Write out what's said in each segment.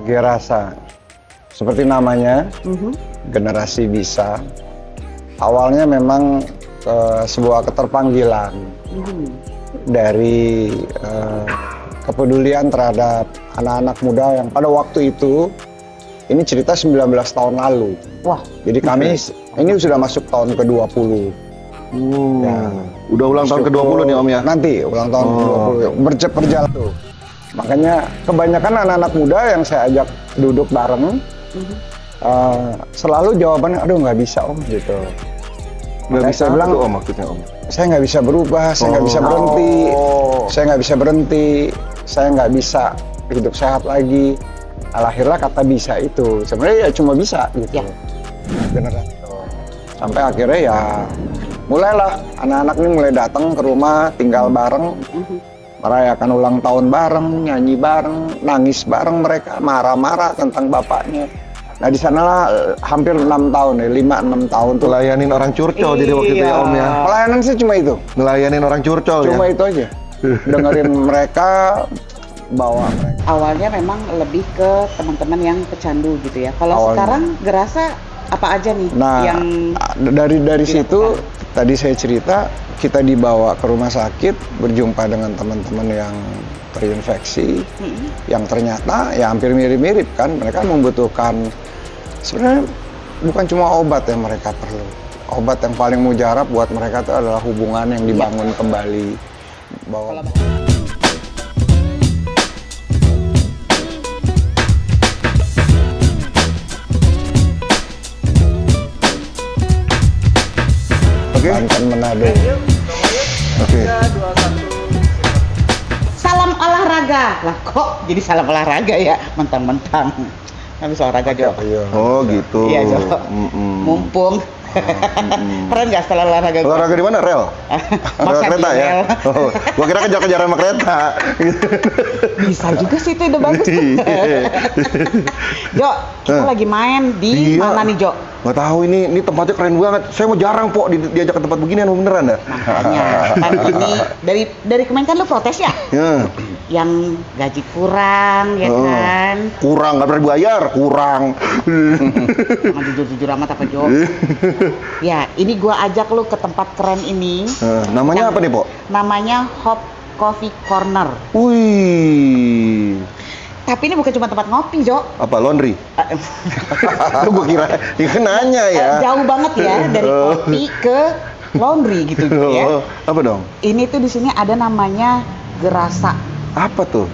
Gerasa, seperti namanya, generasi bisa. Awalnya memang sebuah keterpanggilan dari kepedulian terhadap anak-anak muda yang pada waktu itu, ini cerita 19 tahun lalu. Wah. Jadi kami ini sudah masuk tahun ke-20. Ya. Udah ulang tahun ke-20 nih Om ya? Nanti ulang tahun ke-20, berjalan tuh. Makanya kebanyakan anak-anak muda yang saya ajak duduk bareng, selalu jawabannya, aduh nggak bisa Om, gitu. Nggak bisa saya bilang, Om maksudnya Om? Saya nggak bisa berubah, saya nggak bisa berhenti, saya nggak bisa berhenti, saya nggak bisa hidup sehat lagi. Lahirlah kata bisa itu, sebenarnya ya cuma bisa gitu. Beneran. Sampai akhirnya ya mulailah anak-anak ini mulai datang ke rumah, tinggal bareng, merayakan ulang tahun bareng, nyanyi bareng, nangis bareng mereka, marah-marah tentang bapaknya. Nah di sanalah hampir 6 tahun ya, 5-6 tahun tuh. Ngelayanin orang curcol jadi waktu itu ya Om ya? Pelayanan sih cuma itu. Ngelayanin orang curcol ya? Cuma itu aja. Dengerin mereka, bawa mereka. Awalnya memang lebih ke teman-teman yang pecandu gitu ya. Kalau sekarang Gerasa apa aja nih yang dari situ tadi saya cerita, kita dibawa ke rumah sakit, berjumpa dengan teman-teman yang terinfeksi, yang ternyata ya hampir mirip-mirip kan. Mereka membutuhkan, sebenarnya bukan cuma obat yang mereka perlu. Obat yang paling mujarab buat mereka itu adalah hubungan yang dibangun kembali. Bahwa Banten, Manado. Oke. Salam olahraga. Lah kok jadi salam olahraga ya? Mentang-mentang nggak bisa olahraga Jo. Oh gitu. Iya Jo. Mumpung. Keren nggak setelah olahraga? Olahraga di mana? Rel? Rel kereta ya? Oh, gua kira kejar-kejaran sama kereta. Bisa juga sih, itu udah bagus. Jo, kita lagi main di mana nih Jo? Nggak tahu, ini tempatnya keren banget. Saya mau jarang Po diajak ke tempat beginian, beneran dah. Makanya kan ini dari kemarin kan lu protes ya? Yang gaji kurang ya kan? Kurang, nggak pernah dibayar, kurang. Jangan jujur-jujur amat apa Jo? Ya, ini gua ajak lu ke tempat keren ini. Namanya apa nih Po? Namanya Hop Coffee Corner. Wih. Tapi ini bukan cuma tempat ngopi, Jo. Apa, laundry? Gue kira, nanya ya. Jauh banget ya, dari kopi ke laundry gitu ya. Apa dong? Ini tuh di sini ada namanya Gerasa. Apa tuh?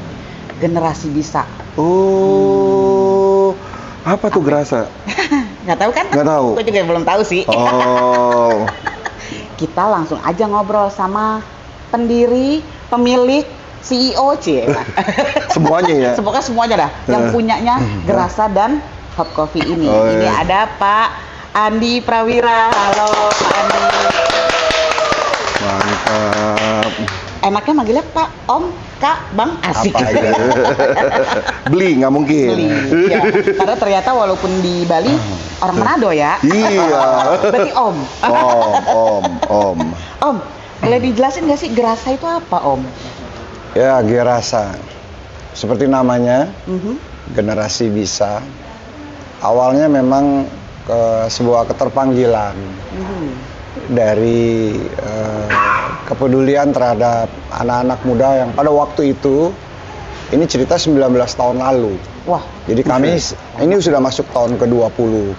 Generasi bisa. Oh, apa tuh Gerasa? Nggak tahu kan? Nggak tahu. Gue juga belum tahu sih. Oh. Kita langsung aja ngobrol sama pendiri, pemilik, CEO Semuanya ya? Semuanya dah, yang punyanya Gerasa dan Hop Coffee ini. Ini ada Pak Andi Prawira. Halo Pak Andi. Mantap. Enaknya manggilnya Pak, Om, Kak, Bang, asik. Apa aja. Beli, nggak mungkin. Beli, ya. Karena ternyata walaupun di Bali, orang Manado ya. Iya. Berarti Om. Om. Om, boleh dijelasin nggak sih Gerasa itu apa Om? Ya, Gerasa, seperti namanya, generasi bisa. Awalnya memang sebuah keterpanggilan dari kepedulian terhadap anak-anak muda yang pada waktu itu, ini cerita 19 tahun lalu. Wah. Jadi kami ini sudah masuk tahun ke-20.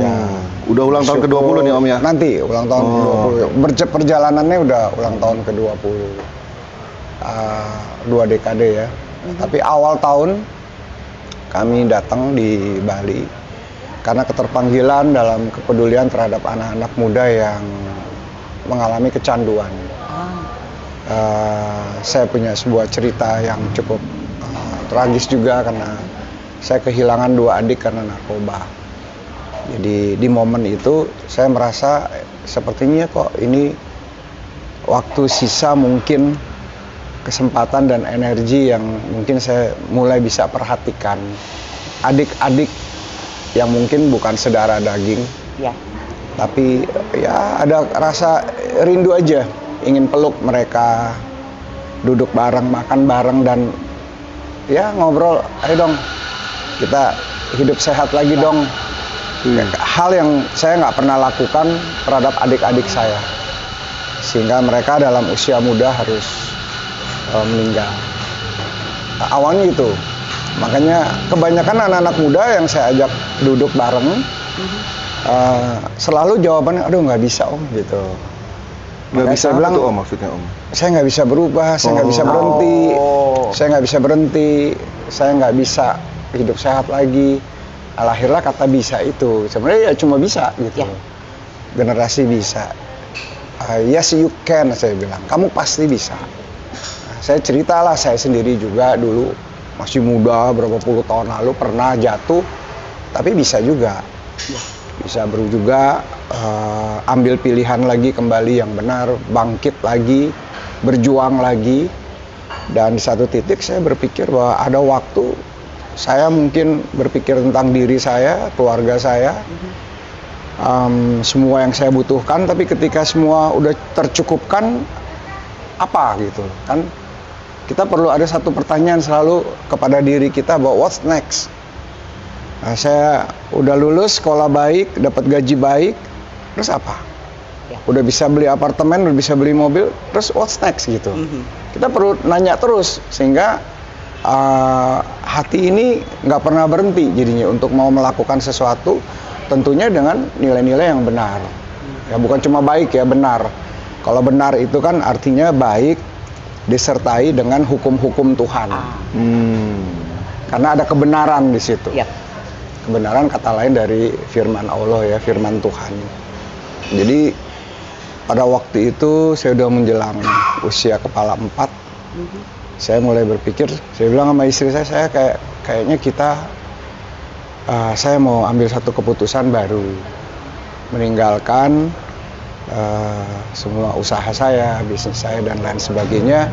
Ya, udah ulang tahun ke-20 nih Om ya? Nanti ulang tahun ke-20. Perjalanannya udah ulang tahun ke-20. 2 dekade ya. Tapi awal tahun kami datang di Bali karena keterpanggilan dalam kepedulian terhadap anak-anak muda yang mengalami kecanduan. Saya punya sebuah cerita yang cukup tragis juga karena saya kehilangan 2 adik karena narkoba. Jadi di momen itu saya merasa sepertinya kok ini waktu sisa mungkin kesempatan dan energi yang mungkin saya mulai bisa perhatikan adik-adik yang mungkin bukan sedara daging, tapi ya ada rasa rindu aja, ingin peluk mereka, duduk bareng, makan bareng, dan ya ngobrol, ayo dong kita hidup sehat lagi dong. Hal yang saya nggak pernah lakukan terhadap adik-adik saya, sehingga mereka dalam usia muda harus meninggal. Awalnya itu, makanya kebanyakan anak-anak muda yang saya ajak duduk bareng, selalu jawabannya, aduh nggak bisa om gitu. Nggak bisa saya bilang, tuh om maksudnya om? Saya nggak bisa berubah, saya nggak bisa berhenti, saya nggak bisa berhenti, saya nggak bisa hidup sehat lagi. Lahirlah kata bisa itu, sebenarnya ya cuma bisa gitu. Generasi bisa. Yes you can, saya bilang, kamu pasti bisa. Nah, saya ceritalah, saya sendiri juga dulu masih muda, berapa puluh tahun lalu pernah jatuh, tapi bisa juga. Bisa baru juga ambil pilihan lagi kembali yang benar, bangkit lagi, berjuang lagi. Dan di satu titik saya berpikir bahwa ada waktu saya mungkin berpikir tentang diri saya, keluarga saya, semua yang saya butuhkan, tapi ketika semua udah tercukupkan, apa gitu kan? Kita perlu ada satu pertanyaan selalu kepada diri kita bahwa what's next? Nah, saya udah lulus, sekolah baik, dapat gaji baik, terus apa? Udah bisa beli apartemen, udah bisa beli mobil, terus what's next gitu? Kita perlu nanya terus, sehingga hati ini nggak pernah berhenti jadinya untuk mau melakukan sesuatu, tentunya dengan nilai-nilai yang benar. Ya bukan cuma baik ya, benar. Kalau benar itu kan artinya baik disertai dengan hukum-hukum Tuhan. Karena ada kebenaran di situ. Kebenaran kata lain dari firman Allah ya, firman Tuhan. Jadi pada waktu itu saya udah menjelang usia kepala 4. Saya mulai berpikir, saya bilang sama istri saya kayaknya saya mau ambil satu keputusan baru, meninggalkan semua usaha saya, bisnis saya dan lain sebagainya,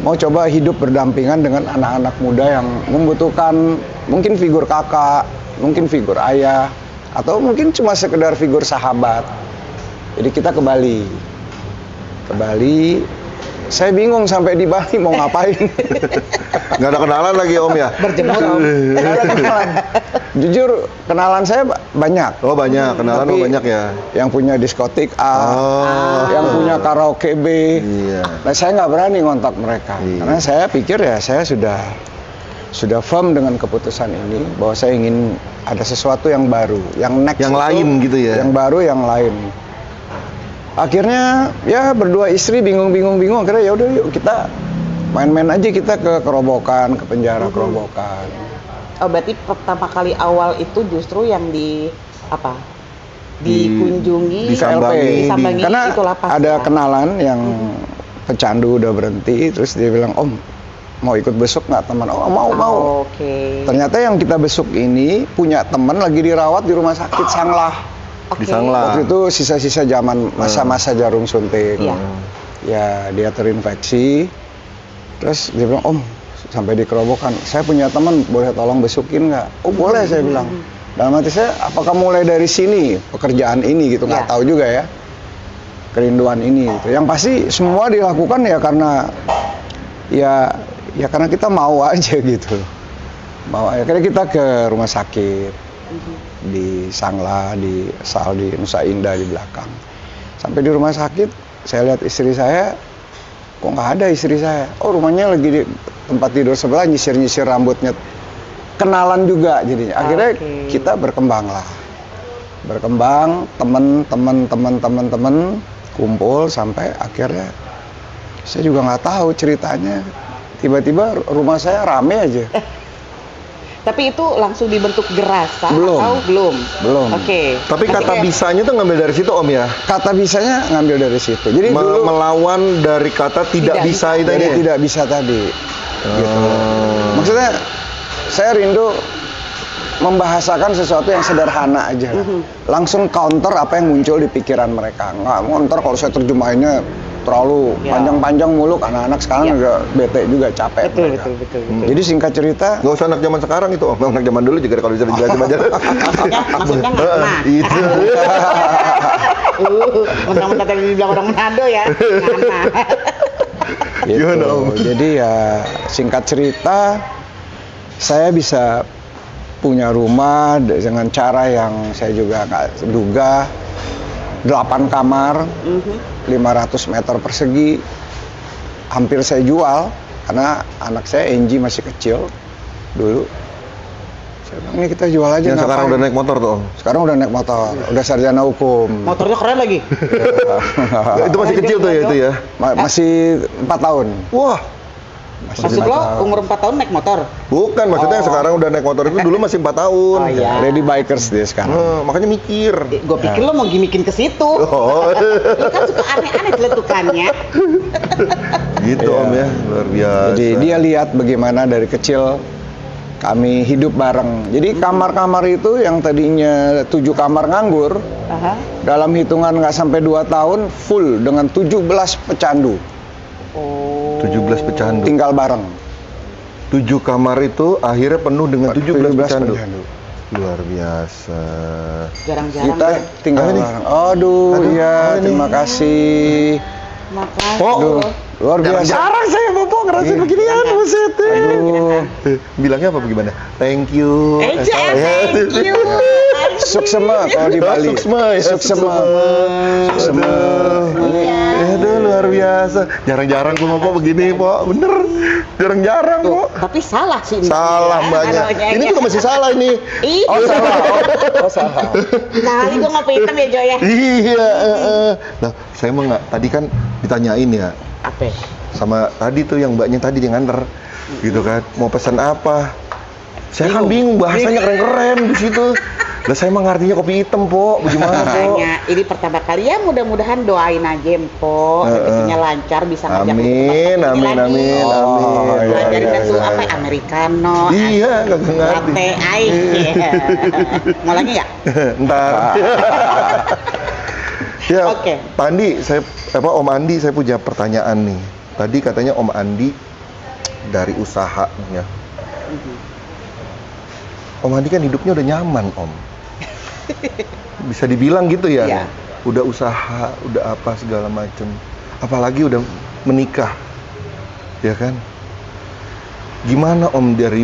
mau coba hidup berdampingan dengan anak-anak muda yang membutuhkan mungkin figur kakak, mungkin figur ayah, atau mungkin cuma sekedar figur sahabat. Jadi kita ke Bali. Saya bingung sampai di Bali mau ngapain. Nggak ada kenalan lagi om ya? Berjemur om. Nggak ada kenalan. Jujur kenalan saya banyak. Oh banyak, kenalan Tapi banyak ya? Yang punya diskotik A, yang punya karaoke B. Nah saya nggak berani ngontak mereka. Karena saya pikir ya saya sudah firm dengan keputusan ini, bahwa saya ingin ada sesuatu yang baru, yang next, yang lain gitu ya? Yang baru, yang lain. Akhirnya ya berdua istri bingung, akhirnya ya udah yuk kita main-main aja, kita ke Kerobokan, ke penjara Kerobokan. Oh berarti pertama kali awal itu justru yang dikunjungi, disambangi karena itu lapas ada ya? Kenalan yang pecandu udah berhenti, terus dia bilang, om mau ikut besuk nggak teman? Oh mau. Ternyata yang kita besuk ini punya teman lagi dirawat di rumah sakit Sanglah. Di Sanglah. Waktu itu sisa-sisa zaman masa-masa jarum suntik. Ya dia terinfeksi. Terus dia bilang, om sampai di Kerobokan, saya punya teman, boleh tolong besukin nggak? Oh boleh, saya bilang. Dalam hati saya, apakah mulai dari sini pekerjaan ini gitu? Nggak tahu juga ya, kerinduan ini gitu. Yang pasti semua dilakukan ya karena karena kita mau aja gitu. Akhirnya kita ke rumah sakit di Sanglah, di Nusa Indah di belakang. Sampai di rumah sakit, saya lihat istri saya, kok nggak ada istri saya? Oh rumahnya lagi di tempat tidur sebelah, nyisir rambutnya. Kenalan juga jadinya. Akhirnya kita berkembang, teman kumpul sampai akhirnya saya juga nggak tahu ceritanya. Tiba-tiba rumah saya rame aja. Tapi itu langsung dibentuk Gerasa atau belum? Belum. Tapi kata bisanya tuh ngambil dari situ om ya? Kata bisanya ngambil dari situ. Jadi dulu melawan dari kata tidak bisa itu ya? Tidak bisa tadi. Gitu. Maksudnya saya rindu membahasakan sesuatu yang sederhana aja. Langsung counter apa yang muncul di pikiran mereka. Nggak counter kalau saya terjemahinnya terlalu panjang-panjang muluk, anak-anak sekarang juga bete juga, capek. Betul. Jadi singkat cerita, nggak usah anak zaman sekarang itu, anak zaman dulu juga kalau bisa dijelasin aja. Maksudnya ngana. Itu. Mentang-mentang tadi dibilang orang Manado ya, ngana. Gitu. Jadi ya singkat cerita, saya bisa punya rumah dengan cara yang saya juga nggak duga, 8 kamar, 500 meter persegi, hampir saya jual karena anak saya Angie masih kecil dulu. Saya bilang, ini kita jual aja. Yang sekarang udah naik motor tuh Om? Sekarang udah naik motor, udah sarjana hukum. Motornya keren lagi. Itu masih kecil tuh ya itu ya? Masih 4 tahun. Wah, Maksud lo umur 4 tahun naik motor? bukan, maksudnya yang sekarang udah naik motor itu dulu masih 4 tahun. Oh iya. Lady bikers dia sekarang. Makanya mikir. Gue pikir lo mau gimikin ke situ. Oh, Lo kan suka aneh-aneh celetukannya. gitu Iya. Om ya, luar biasa. Jadi dia lihat bagaimana dari kecil kami hidup bareng. Jadi kamar-kamar itu yang tadinya 7 kamar nganggur, Aha. dalam hitungan nggak sampai 2 tahun full dengan 17 pecandu. Oh. 17 pecandu. Tinggal bareng. 7 kamar itu akhirnya penuh dengan 17 pecandu. pecandu. Luar biasa. Jarang-jarang Kita ya. tinggal Apa nih? bareng. Aduh, iya, terima kasih. Makasih. Oh. lo. Luar biasa. Jarang saya Bobo ngerasain Iya. beginian, buset. Aduh, Bilangnya apa bagaimana? Thank you. Thank you. suksema kalau di Bali. Suksema ya. Suksema. Suksema. Ini Aduh, luar biasa. Jarang-jarang gua ngomong begini, Po. Bener. Jarang-jarang, Po. Tapi salah sih. Salah banyak. Ini juga masih salah ini. Ih, oh salah. Oh salah. kali gue ngopi hitam ya Jo ya. Iya. Nah, saya mah nggak. Tadi kan ditanyain ya Apa? sama tadi tuh yang mbaknya tadi yang nganter, gitu kan. Mau pesan apa? Saya kan bingung bahasanya keren-keren di situ. Lah saya mah ngartinya kopi hitam, Po. Bagaimana, Po? Makanya ini pertama kali ya, mudah-mudahan doain aja Empo, rezekinya lancar, bisa ngajak lu ke Amin, tempat amin, ini lagi. amin, Oh, amin. iya, Belajarin iya, dah tuh iya. apa americano, Iya, nggak ngerti. latte ice. Mau lagi nggak? Ntar. Ya, Oke. Pak Andi, Om Andi, saya punya pertanyaan nih. Tadi katanya Om Andi dari usahanya. Om Andi kan hidupnya udah nyaman, Om. Bisa dibilang gitu ya. Iya. Udah usaha, udah apa segala macem. Apalagi udah menikah, ya kan? Gimana Om dari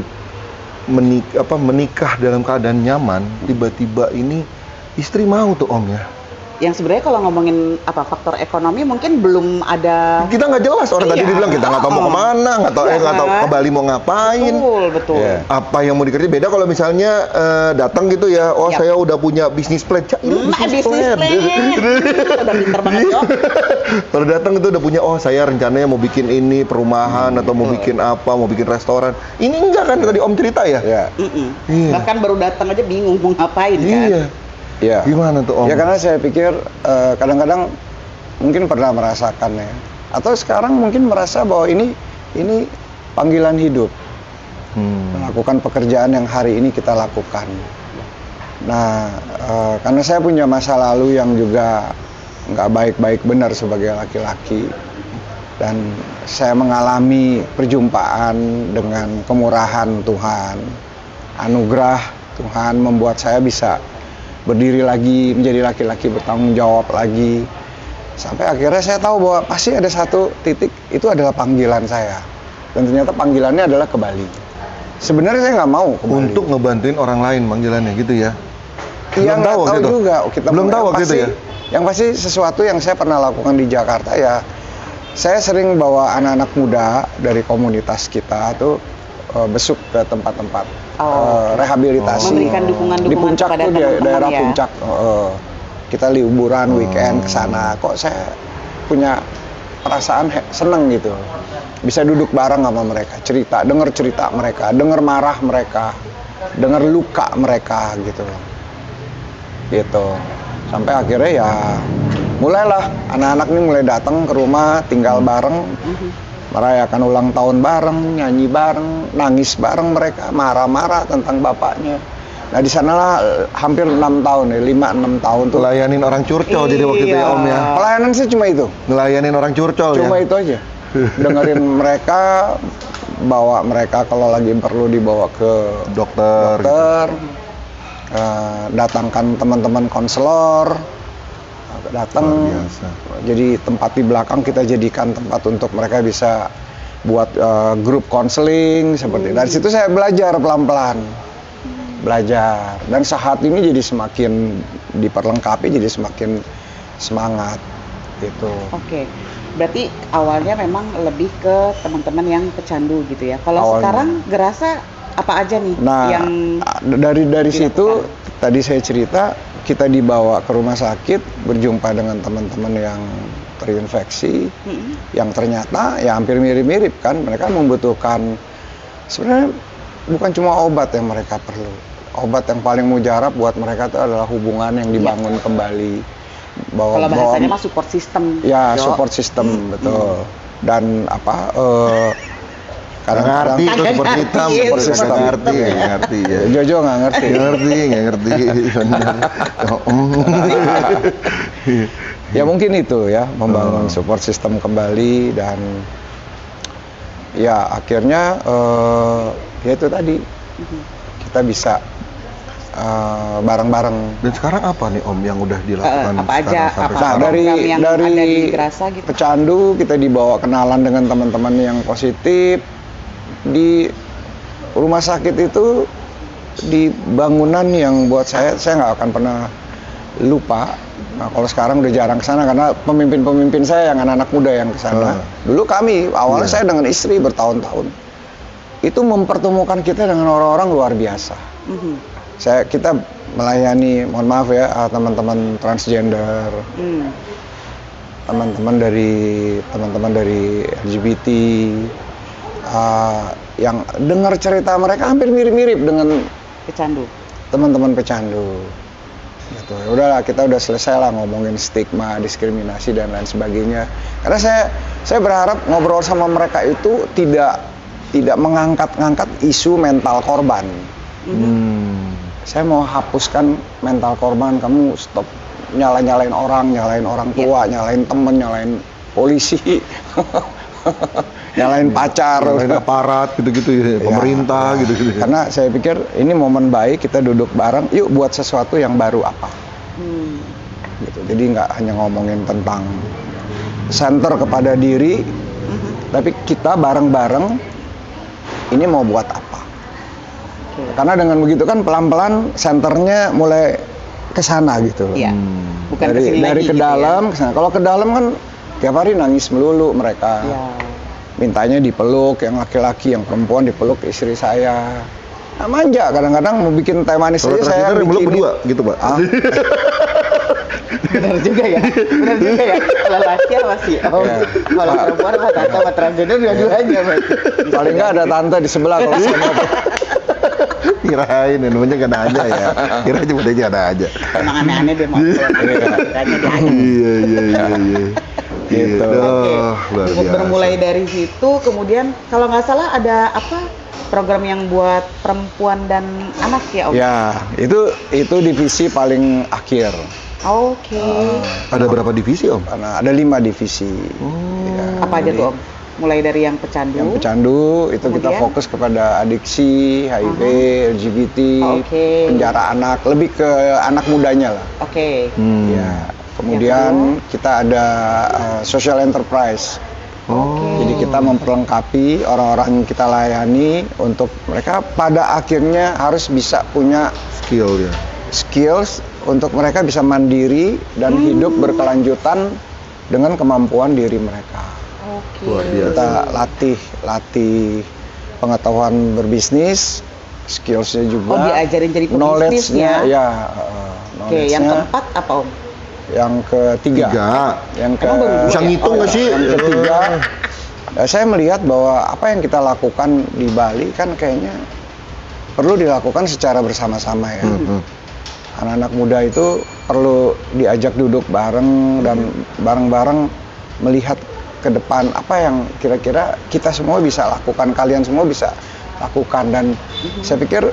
menikah dalam keadaan nyaman, tiba-tiba ini istri mau tuh Om ya? Yang sebenarnya kalau ngomongin apa faktor ekonomi mungkin belum ada. Kita nggak jelas, orang tadi Iya. dibilang kita nggak tahu mau kemana, nggak tahu Iya. nggak tahu ke Bali mau ngapain. Betul. Iya. Apa yang mau dikerjain beda kalau misalnya datang gitu ya, oh Yap. saya udah punya bisnis plan. Cak, ini Bisnis plan. Udah pinter banget Jo. Kalau datang itu udah punya, oh saya rencananya mau bikin ini perumahan atau mau bikin apa, mau bikin restoran. Ini enggak kan tadi Om cerita ya? Ya. Iya. Bahkan baru datang aja bingung mau ngapain kan. Iya. Ya. Gimana tuh Om? Ya karena saya pikir kadang-kadang mungkin pernah merasakan ya, atau sekarang mungkin merasa bahwa ini panggilan hidup, melakukan pekerjaan yang hari ini kita lakukan. Nah, karena saya punya masa lalu yang juga nggak baik-baik benar sebagai laki-laki, dan saya mengalami perjumpaan dengan kemurahan Tuhan, anugerah Tuhan membuat saya bisa berdiri lagi, menjadi laki-laki bertanggung jawab lagi. Sampai akhirnya saya tahu bahwa pasti ada satu titik, itu adalah panggilan saya. Dan ternyata panggilannya adalah ke Bali. Sebenarnya saya nggak mau ke Bali. Untuk ngebantuin orang lain panggilannya gitu ya? Iya, Belum nggak tahu waktu tahu itu? juga. Kita Belum tahu waktu itu ya? Yang pasti sesuatu yang saya pernah lakukan di Jakarta ya, saya sering bawa anak-anak muda dari komunitas kita tuh besuk ke tempat-tempat rehabilitasi. Memberikan dukungan-dukungan di puncak kepada tuh di teman-teman daerah ya. puncak. Kita liburan weekend ke sana. Kok saya punya perasaan seneng gitu. Bisa duduk bareng sama mereka, dengar cerita mereka, dengar marah mereka, dengar luka mereka gitu. Gitu. Sampai akhirnya ya mulailah anak-anak ini mulai datang ke rumah, tinggal bareng, merayakan ulang tahun bareng, nyanyi bareng, nangis bareng mereka, marah-marah tentang bapaknya. Nah di sanalah hampir 6 tahun ya, 5-6 tahun tuh. Ngelayanin orang curcol jadi waktu itu ya Om ya? Pelayanan sih cuma itu. Ngelayanin orang curcol ya? Cuma itu aja. Dengerin mereka, bawa mereka kalau lagi perlu dibawa ke Dokter. datangkan teman-teman konselor, datang. Luar biasa. Jadi tempat di belakang kita jadikan tempat untuk mereka bisa buat grup konseling seperti. Dari situ saya belajar pelan-pelan belajar. Dan saat ini jadi semakin diperlengkapi, jadi semakin semangat gitu. Oke. Berarti awalnya memang lebih ke teman-teman yang pecandu gitu ya. Kalau Awalnya. sekarang Gerasa apa aja nih Nah, yang dari situ dilakukan? tadi saya cerita kita dibawa ke rumah sakit, berjumpa dengan teman-teman yang terinfeksi, yang ternyata ya hampir mirip-mirip kan. Mereka membutuhkan, sebenarnya bukan cuma obat yang mereka perlu. Obat yang paling mujarab buat mereka itu adalah hubungan yang dibangun kembali. kalau bahasanya mah support system. Ya, Jo. support system, betul. Dan apa? Ngerti itu support system, Iya, support support system. system. Ngerti ya. Jojo nggak ngerti. Nggak ngerti. Bener. Ya mungkin itu ya, membangun support system kembali. Dan ya akhirnya ya itu tadi kita bisa bareng-bareng. Dan sekarang apa nih Om yang udah dilakukan apa aja, sekarang sampai apa? sekarang? Nah, program yang ada di dari Gerasa gitu? pecandu kita dibawa kenalan dengan teman-teman yang positif. Di rumah sakit itu, di bangunan yang buat saya nggak akan pernah lupa. Nah, kalau sekarang udah jarang ke sana karena pemimpin-pemimpin saya yang anak-anak muda yang ke sana. Dulu kami awalnya saya dengan istri bertahun-tahun itu mempertemukan kita dengan orang-orang luar biasa. Kita melayani, mohon maaf ya, teman-teman transgender, teman-teman dari LGBT, yang dengar cerita mereka hampir mirip-mirip dengan Pecandu. teman-teman pecandu. Gitu. Ya udahlah, kita udah selesai lah ngomongin stigma, diskriminasi dan lain sebagainya. Karena saya berharap ngobrol sama mereka itu tidak mengangkat isu mental korban. Saya mau hapuskan mental korban. Kamu stop nyalain orang tua, nyalain temen, nyalain polisi, nyalain pacar, Nyalain aparat gitu-gitu ya, pemerintah gitu-gitu. Karena saya pikir ini momen baik kita duduk bareng, yuk buat sesuatu yang baru apa. Gitu. Jadi nggak hanya ngomongin tentang center kepada diri, tapi kita bareng-bareng ini mau buat apa. Karena dengan begitu kan pelan-pelan senternya mulai ke sana gitu loh. Iya. Bukan Dari lagi ke gitu dalam ya. ke sana. Kalau ke dalam kan tiap hari nangis melulu mereka. Iya. Mintanya dipeluk, yang laki-laki, yang perempuan dipeluk istri saya. Nah, manja kadang-kadang mau bikin teh manis Kalau aja saya transgender meluk bikinin. berdua gitu Pak. Benar juga ya. Kalau laki masih kalau perempuan sama tante sama transgender dua-duanya berarti. Paling nggak ada tante di sebelah kalau saya mau. Kirain namanya gak ada aja ya. Kira cuma dia ada aja. Emang aneh-aneh deh mau ceritanya dia. Iya. Gitu. Luar biasa. Bermulai dari situ, kemudian kalau nggak salah ada apa program yang buat perempuan dan anak ya Om? Ya, itu divisi paling akhir. Oke. Ada berapa divisi Om? Karena ada 5 divisi. Ya, Apa aja jadi tuh Om? Mulai dari yang pecandu. Yang pecandu itu kita Kemudian? fokus kepada adiksi, HIV, LGBT, Oke. penjara anak, lebih ke anak mudanya lah. Oke. Ya, kemudian kita ada social enterprise. Jadi kita memperlengkapi orang-orang yang kita layani untuk mereka pada akhirnya harus bisa punya Skill ya. skills untuk mereka bisa mandiri dan hidup berkelanjutan dengan kemampuan diri mereka. Oke. Luar biasa. Kita latih pengetahuan berbisnis, skillsnya juga. Oh, diajarin jadi pebisnis knowledge-nya, ya? Oke, yang knowledge-nya. keempat apa Om? Yang ketiga. Tiga. Yang Emang baru dua Bisa ya? ngitung nggak sih? Yang ketiga, saya melihat bahwa apa yang kita lakukan di Bali kan kayaknya perlu dilakukan secara bersama-sama ya. Anak-anak muda itu perlu diajak duduk bareng dan bareng-bareng melihat ke depan apa yang kira-kira kita semua bisa lakukan, kalian semua bisa lakukan. Dan saya pikir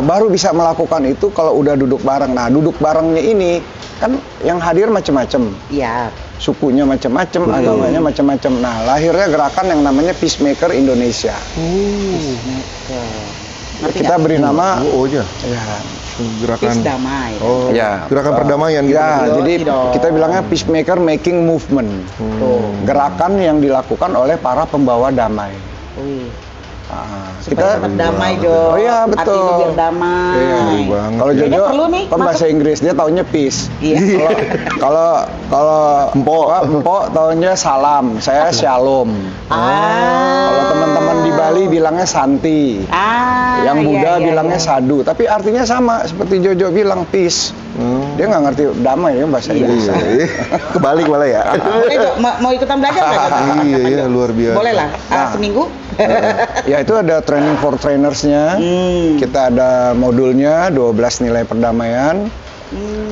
baru bisa melakukan itu kalau udah duduk bareng. Nah, duduk barengnya ini kan yang hadir macam-macam, Iya. sukunya macam-macam, agamanya macam-macam. Nah, lahirnya gerakan yang namanya Peacemaker Indonesia. Ngerti Kita nggak? beri nama Oh ya. ya, Gerakan. Peace damai. Oh. ya, Gerakan perdamaian gitu. ya, Yo, jadi dong. kita bilangnya Peacemaker Making Movement. Tuh, gerakan yang dilakukan oleh para pembawa damai. Wih. Supaya tetap damai, Jo. Oh iya, betul. Hati itu biar damai. Iya, banget. Kalau Kayaknya Jojo perlu nih kan masuk. bahasa Inggris, dia taunya peace. Iya. Kalau Empok taunya salam, saya shalom. Kalau teman-teman di Bali bilangnya santi. Yang Buddha bilangnya sadu, tapi artinya sama seperti Jojo bilang peace. Dia nggak ngerti damai ya bahasa Inggris. Iya. Kebalik malah ya. Boleh, Jo. Mau ikutan belajar nggak? Iya, luar biasa. Boleh lah. Seminggu. Ya itu ada training for trainersnya. Kita ada modulnya 12 nilai perdamaian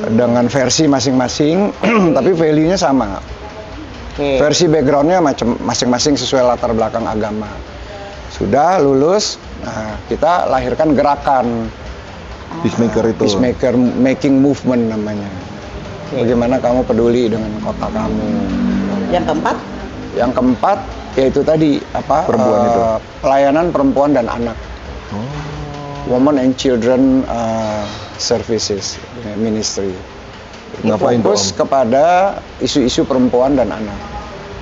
dengan versi masing-masing, tapi value-nya sama. Versi background-nya masing-masing sesuai latar belakang agama. Sudah lulus, nah kita lahirkan gerakan Peacemaker itu. Peacemaker making movement namanya. Bagaimana kamu peduli dengan kota kamu. Yang keempat yaitu tadi Perempuan itu. pelayanan perempuan dan anak. Women and Children Services Ministry. Ngapain tuh, Fokus Om? kepada isu-isu perempuan dan anak.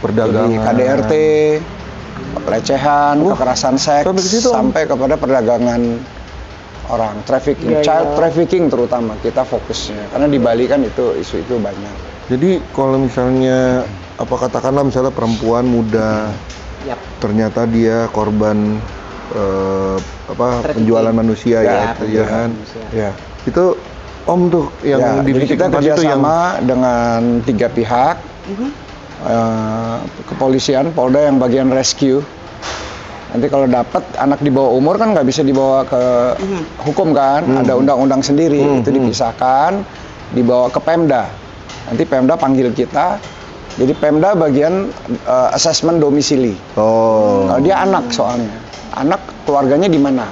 Perdagangan. Jadi KDRT, pelecehan, kekerasan seks, Sampai ke situ, Om. sampai kepada perdagangan orang, trafficking, child trafficking terutama kita fokusnya. Karena di Bali kan itu isu itu banyak. Jadi kalau misalnya katakanlah misalnya perempuan muda ternyata dia korban penjualan manusia ya kan. Ya. Itu Om tuh yang Ya, jadi divisi kita keempat itu yang kerjasama dengan 3 pihak, kepolisian, Polda yang bagian rescue. Nanti kalau dapat anak di bawah umur kan nggak bisa dibawa ke hukum kan, ada undang-undang sendiri, itu dipisahkan, dibawa ke Pemda. Nanti Pemda panggil kita, jadi Pemda bagian asesmen domisili. Kalau dia anak soalnya, anak keluarganya di mana?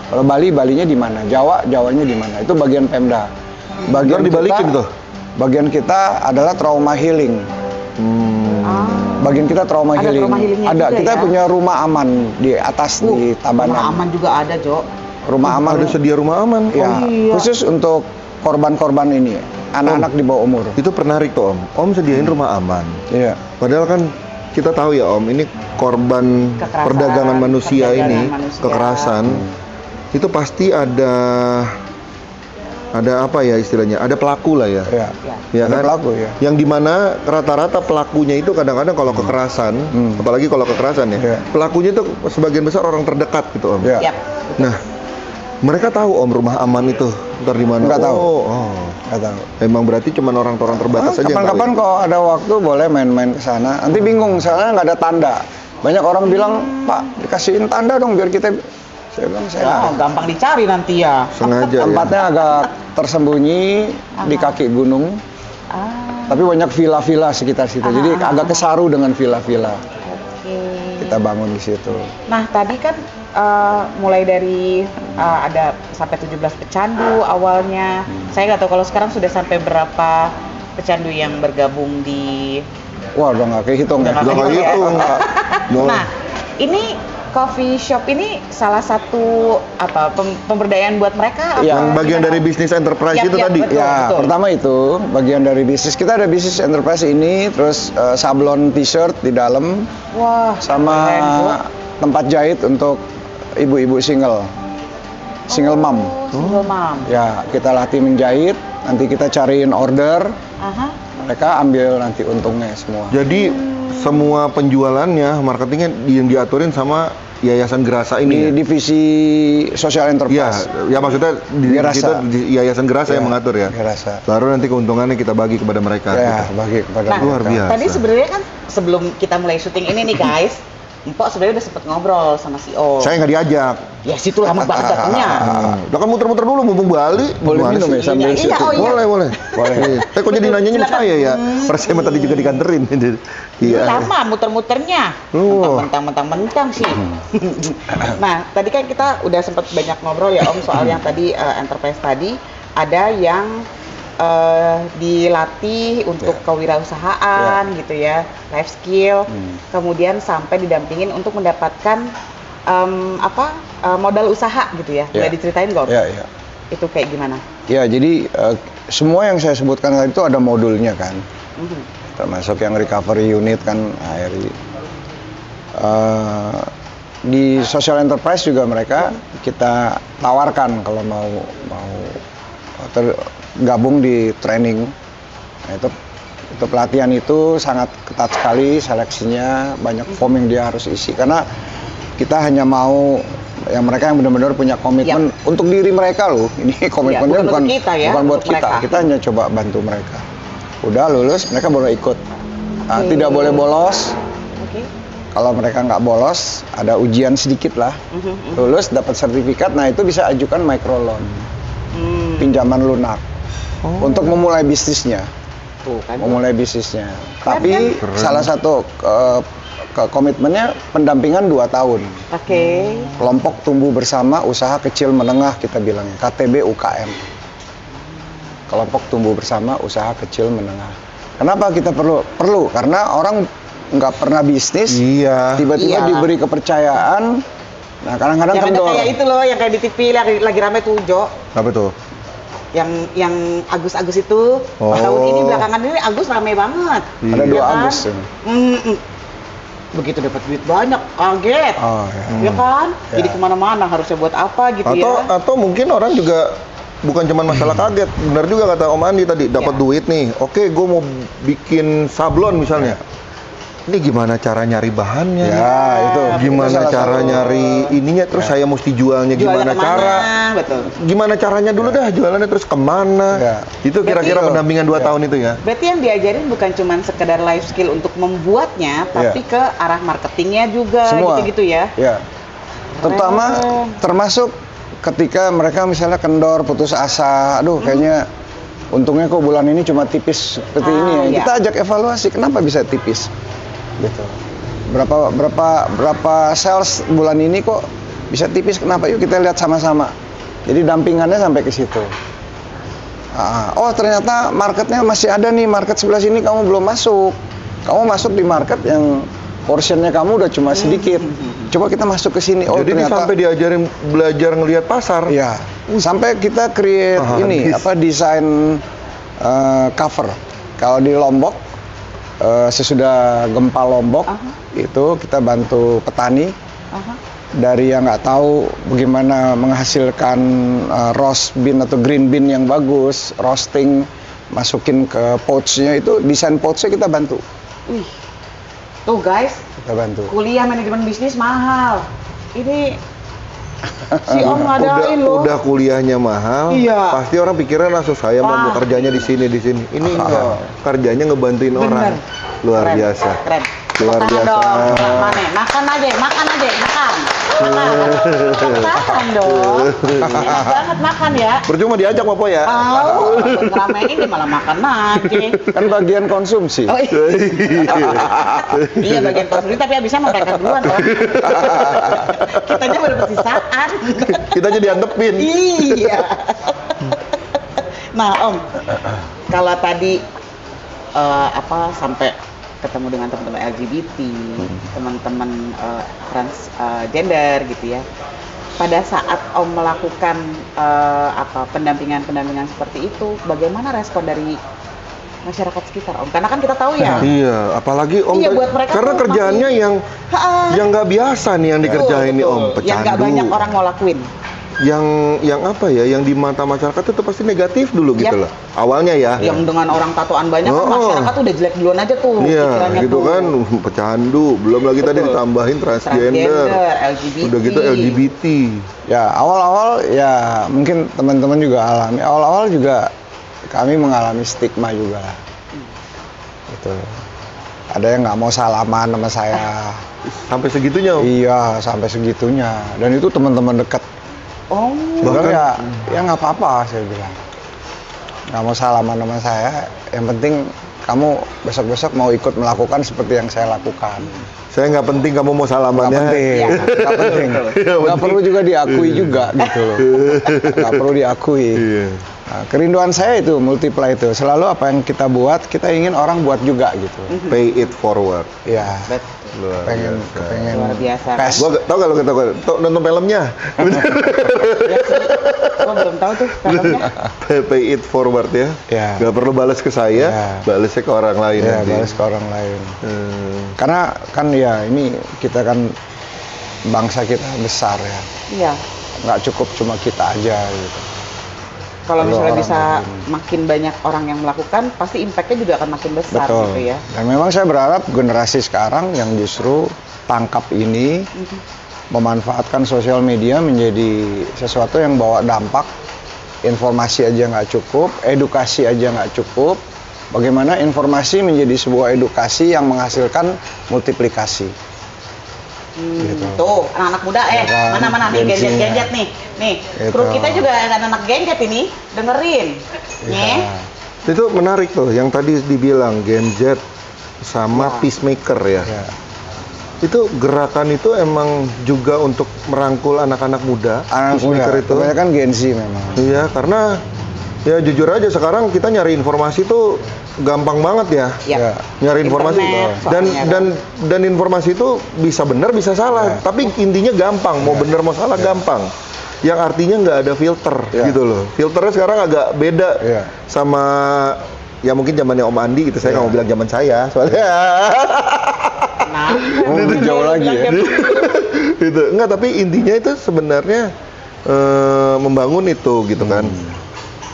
Kalau Bali, Balinya di mana? Jawa, Jawanya di mana? Itu bagian Pemda. Bagian dibalikin tuh. Bagian kita adalah trauma healing. Bagian kita trauma Ada healing. trauma healingnya Ada, juga kita ya? punya rumah aman di atas di Tabanan. Rumah aman juga ada, Jo. Rumah aman. ada sedia rumah aman. Ya, iya. khusus untuk korban-korban ini, anak-anak di bawah umur. Itu menarik tuh Om. Om sediain rumah aman. Iya. Padahal kan kita tahu ya Om, ini korban Kekerasan, perdagangan manusia perdagangan ini, manusia. kekerasan. Itu pasti ada apa ya istilahnya? Ada pelaku lah ya. Iya. Ya Ada kan? pelaku ya. Yang dimana rata-rata pelakunya itu kadang-kadang kalau kekerasan, apalagi kalau kekerasan ya, Iya. pelakunya itu sebagian besar orang terdekat gitu Om. Iya. Yap. Nah, mereka tahu Om rumah aman itu ntar di mana? Nggak tahu. Oh. Nggak tahu. Emang berarti cuma orang-orang terbatas aja. yang tahu Kapan-kapan ya? kalau ada waktu boleh main-main ke sana. Nanti bingung, soalnya nggak ada tanda. Banyak orang bilang, Pak, dikasihin tanda dong biar kita. Saya bilang, saya nggak. Gampang dicari nanti ya. Sengaja ya. Tempatnya agak tersembunyi di kaki gunung. Tapi banyak villa-villa sekitar situ. Jadi agak kesaru dengan villa-villa. Kita bangun di situ. Nah, tadi kan mulai dari ada sampai 17 pecandu awalnya. Saya nggak tahu kalau sekarang sudah sampai berapa pecandu yang bergabung di. Wah, udah nggak kehitung ya. Udah nggak hitung. Nah, ini coffee shop ini salah satu pemberdayaan buat mereka. Iya. Yang bagian dari bisnis enterprise itu tadi. betul, Ya, betul. pertama itu bagian dari bisnis. Kita ada bisnis enterprise ini, terus sablon t-shirt di dalam, Wah, sama keren, Bu. tempat jahit untuk ibu-ibu single mom. Single mom. Ya, kita latih menjahit, nanti kita cariin order, Aha. mereka ambil nanti untungnya semua. Jadi semua penjualannya, marketingnya yang diaturin sama Yayasan Gerasa Di ini. Ya? divisi social Ya, enterprise. ya maksudnya di Gerasa. situ di Yayasan Gerasa yang Ya, mengatur ya. Gerasa. Baru nanti keuntungannya kita bagi kepada mereka. Ya, gitu. bagi kepada Nah, Luar mereka. biasa. tadi sebenarnya kan sebelum kita mulai syuting ini nih guys, Mpok sebenarnya udah sempet ngobrol sama si O. Saya nggak diajak. Ya situ lama banget datangnya. Udah kan muter-muter dulu mumpung Bali. Boleh Gimana minum sih? ya sambil Iya, syuting? oh iya. Boleh, boleh. Boleh. Iya. Kok jadi nanyanya sama saya ya? Persen tadi juga dikanterin. Iya. Lama muter-muternya. Oh. Mentang-mentang sih. Nah, tadi kan kita udah sempet banyak ngobrol ya Om soal yang tadi enterprise tadi. Ada yang dilatih untuk kewirausahaan gitu ya, life skill, kemudian sampai didampingin untuk mendapatkan modal usaha gitu ya. Boleh diceritain nggak Om? Ya, ya. Itu kayak gimana? Ya, jadi semua yang saya sebutkan tadi itu ada modulnya kan. Termasuk yang recovery unit kan, ARI. di social enterprise juga mereka kita tawarkan kalau mau gabung di training. Nah, itu pelatihan itu sangat ketat sekali, seleksinya banyak form yang dia harus isi karena kita hanya mau yang mereka yang benar-benar punya komitmen untuk diri mereka loh. Ini komitmennya bukan buat kita. Kita hanya coba bantu mereka. Udah lulus, mereka baru ikut. Nah, tidak boleh bolos. Kalau mereka nggak bolos, ada ujian sedikit lah. Lulus, dapat sertifikat, nah itu bisa ajukan microloan, pinjaman lunak, untuk memulai bisnisnya. Memulai bisnisnya. Tapi salah satu komitmennya pendampingan 2 tahun. Kelompok tumbuh bersama, usaha kecil menengah kita bilangnya, KTB UKM. Kelompok tumbuh bersama, usaha kecil menengah. Kenapa kita perlu? Karena orang nggak pernah bisnis, tiba-tiba diberi kepercayaan. Nah, kadang-kadang kendor. Kayak itu loh, yang kayak di TV lagi ramai tuh, Jo. Apa tuh? Yang Agus itu. Tahun ini belakangan ini Agus ramai banget. Ada 2 Agus. Begitu dapat duit banyak, kaget. Ya kan? Jadi kemana-mana harusnya buat apa gitu ya. Atau mungkin orang juga bukan cuma masalah kaget, benar juga kata Om Andi tadi, dapat duit nih. Oke, gue mau bikin sablon misalnya. Ini gimana cara nyari bahannya? Itu. Gimana cara nyari ininya? Terus saya mesti jualnya gimana cara? Betul. Gimana caranya dulu dah jualannya terus kemana? Itu kira-kira pendampingan 2 tahun itu ya. Berarti yang diajarin bukan cuma sekedar life skill untuk membuatnya, tapi ke arah marketingnya juga, gitu-gitu ya. Terutama termasuk ketika mereka misalnya kendor, putus asa, aduh kayaknya untungnya kok bulan ini cuma tipis seperti ini ya. Kita ajak evaluasi, kenapa bisa tipis? Gitu. Berapa sales bulan ini kok bisa tipis, kenapa? Yuk kita lihat sama-sama. Jadi dampingannya sampai ke situ. Oh ternyata marketnya masih ada nih, market sebelah sini kamu belum masuk. Kamu masuk di market yang portionnya kamu udah cuma sedikit. Coba kita masuk ke sini. Oh, jadi ternyata sampai diajarin belajar ngelihat pasar. Ya. Sampai kita create desain cover. Kalau di Lombok sesudah gempa Lombok itu kita bantu petani dari yang nggak tahu bagaimana menghasilkan roast bean atau green bean yang bagus, roasting, masukin ke pouch-nya, itu desain pouch-nya kita bantu. Tuh guys, kita bantu. Kuliah manajemen bisnis mahal. Ini si Om ngadain loh. Udah kuliahnya mahal. Pasti orang pikiran langsung saya mau kerjanya di sini. Ini kerjanya ngebantuin orang. Luar biasa. Keren. Luar biasa. Makan aja. Makan dong. Enak banget makan ya. Percuma diajak Bapak ya. Ngeramein ini malah makan aja. Kan bagian konsumsi. Iya bagian konsumsi, tapi habisnya mereka duluan loh. Kitanya baru persisaan. Kitanya diantepin. Iya. Nah Om, kalau tadi sampai ketemu dengan teman-teman LGBT, teman-teman transgender gitu ya. Pada saat Om melakukan pendampingan seperti itu, bagaimana respon dari masyarakat sekitar Om? Karena kan kita tahu ya. Iya, apalagi Om buat mereka karena kerjaannya yang nggak biasa nih yang dikerjain nih Om, pecandu. Yang nggak banyak orang mau lakuin. Yang apa ya, yang di mata masyarakat itu pasti negatif dulu gitu loh. Awalnya ya. Yang dengan orang tatoan banyak kan masyarakat udah jelek duluan aja tuh. Iya, gitu kan, pecandu, belum lagi tadi ditambahin transgender, LGBT. Udah gitu LGBT. Ya, awal-awal ya mungkin teman-teman juga alami. Awal-awal juga kami mengalami stigma juga. Gitu. Ada yang nggak mau salaman sama saya. Sampai segitunya Om? Iya, sampai segitunya. Dan itu teman-teman dekat. Bahkan ya nggak apa-apa saya bilang, nggak mau salaman sama saya, yang penting kamu besok-besok mau ikut melakukan seperti yang saya lakukan. Saya nggak penting kamu mau salamannya. Nggak penting. Nggak perlu juga diakui juga gitu loh. Nggak perlu diakui. Nah, kerinduan saya itu multiply itu. Selalu apa yang kita buat, kita ingin orang buat juga gitu. Pay it forward. Iya. Luar biasa. Gua tau kalau kita nonton filmnya. Gua belum tahu tuh filmnya. Pay it forward ya. Gak perlu balas ke saya, balasnya ke orang lain. Balas ke orang lain. Karena kan ya ini kita kan bangsa kita besar ya. Iya. Nggak cukup cuma kita aja gitu. Kalau Perlu misalnya orang bisa lain. makin banyak orang yang melakukan, pasti impact-nya juga akan makin besar Betul. gitu ya. Dan memang saya berharap generasi sekarang yang justru tangkap ini memanfaatkan sosial media menjadi sesuatu yang bawa dampak. Informasi aja nggak cukup, edukasi aja nggak cukup. Bagaimana informasi menjadi sebuah edukasi yang menghasilkan multiplikasi. Gitu. Tuh, anak-anak muda Ya kan, mana nih gengsinya. gadget-gadget nih. Nih, Gitu. kru kita juga anak-anak gadget ini, dengerin. Nih. Ya. Itu menarik tuh, yang tadi dibilang Gen Z sama Ya. Peacemaker ya. Ya. Itu gerakan itu emang juga untuk merangkul anak-anak muda. Anak Peacemaker muda, itu. kebanyakan Gen Z memang. Iya, karena ya jujur aja sekarang kita nyari informasi tuh gampang banget ya. Ya. Ya. Nyari informasi Internet, dan soalnya dan informasi itu bisa benar bisa salah, Ya. tapi intinya gampang, mau benar mau salah gampang. Yang artinya nggak ada filter Ya. gitu loh. Filternya sekarang agak beda Ya. sama ya mungkin zamannya Om Andi gitu. Saya nggak Ya. mau bilang zaman saya soalnya. Nah, Oh, lebih jauh lagi ya. Gitu. Enggak, tapi intinya itu sebenarnya membangun itu gitu kan.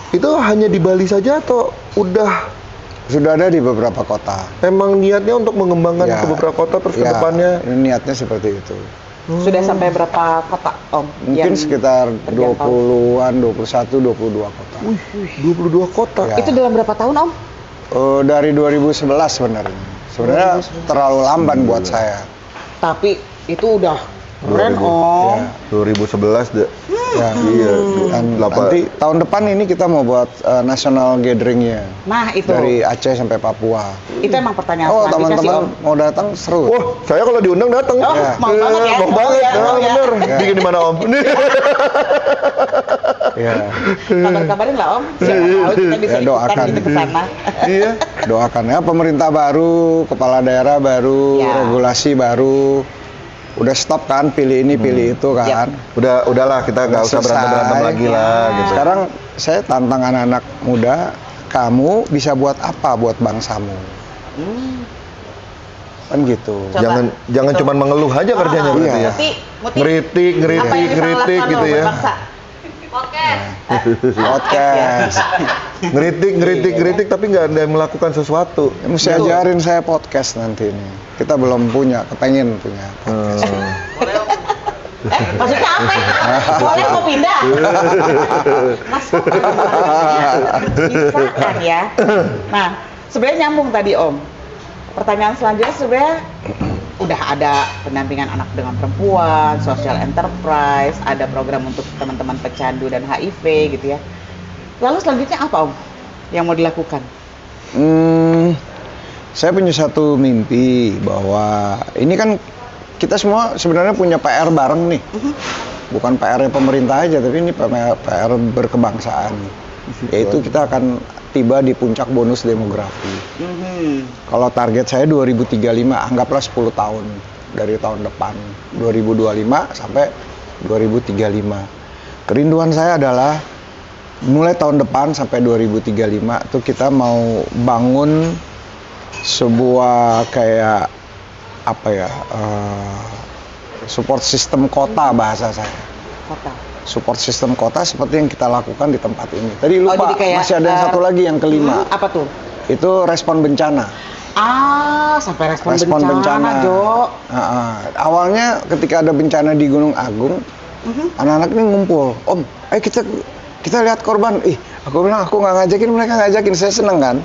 Itu hanya di Bali saja atau udah Sudah ada di beberapa kota. emang niatnya untuk mengembangkan Ya. ke beberapa kota terus ke Ya, depannya? ini niatnya seperti itu. Sudah sampai berapa kota, Om? Mungkin yang sekitar terjangkau? 20-an, 21, 22 kota. 22 kota. Ya. Itu dalam berapa tahun, Om? Dari 2011 sebenarnya. Sebenarnya terlalu lamban buat saya. Tapi itu udah keren, 2000. Om. Ya. 2011 deh. Ya. Iya. Dan Delapan- nanti tahun depan ini kita mau buat national gathering-nya Nah, itu. dari Aceh sampai Papua. Itu emang pertanyaan Oh, selanjutnya sih, Om. teman-teman mau datang seru. Wah, saya kalau diundang datang. Oh, mau banget ya? Mau Mau banget. ya, Nah, mau ya. bener. Ya. Bikin di mana, Om? Ya. Kabar-kabarin lah, Om. Siapa tahu kita bisa Ya, ikutan doakan. gitu ke sana. Iya. Doakan ya, pemerintah baru, kepala daerah baru, Ya. regulasi baru. Udah stop kan, pilih ini, pilih itu kan. Udahlah kita nggak usah Selesai. berantem lagi lah gitu. Sekarang saya tantang anak-anak muda, kamu bisa buat apa buat bangsamu? Kan gitu. Coba. Jangan Betul. cuma mengeluh aja kerjanya Iya. berarti ya. Muti, Ngeritik apa yang bisa ngeritik lakukan gitu lo ya. buat bangsa? Podcast. Ngeritik tapi nggak ada yang melakukan sesuatu. Mesti Betul. ajarin saya podcast nanti ini. Kita belum punya, kepengen punya. Maksudnya apa? Boleh mau pindah? Mas, bisa kan ya? Nah, sebenarnya nyambung tadi, Om. Pertanyaan selanjutnya sebenarnya udah ada pendampingan anak dengan perempuan, social enterprise, ada program untuk teman-teman pecandu dan HIV gitu ya. Lalu selanjutnya apa, Om, yang mau dilakukan? Saya punya satu mimpi bahwa ini kan kita semua sebenarnya punya PR bareng nih. Bukan PR pemerintah aja, tapi ini PR berkebangsaan. Yaitu kita akan tiba di puncak bonus demografi. Kalau target saya 2035, anggaplah 10 tahun dari tahun depan, 2025 sampai 2035. Kerinduan saya adalah mulai tahun depan sampai 2035 tuh kita mau bangun sebuah kayak apa ya, support system kota bahasa saya. Kota. Support system kota seperti yang kita lakukan di tempat ini. Tadi lupa, jadi kayak, masih ada yang satu lagi yang kelima. Apa tuh? Itu respon bencana. Sampai respon bencana, Jo. Awalnya ketika ada bencana di Gunung Agung, anak-anak ini ngumpul. Om, kita lihat korban. Aku bilang aku nggak ngajakin, mereka ngajakin. Saya seneng kan.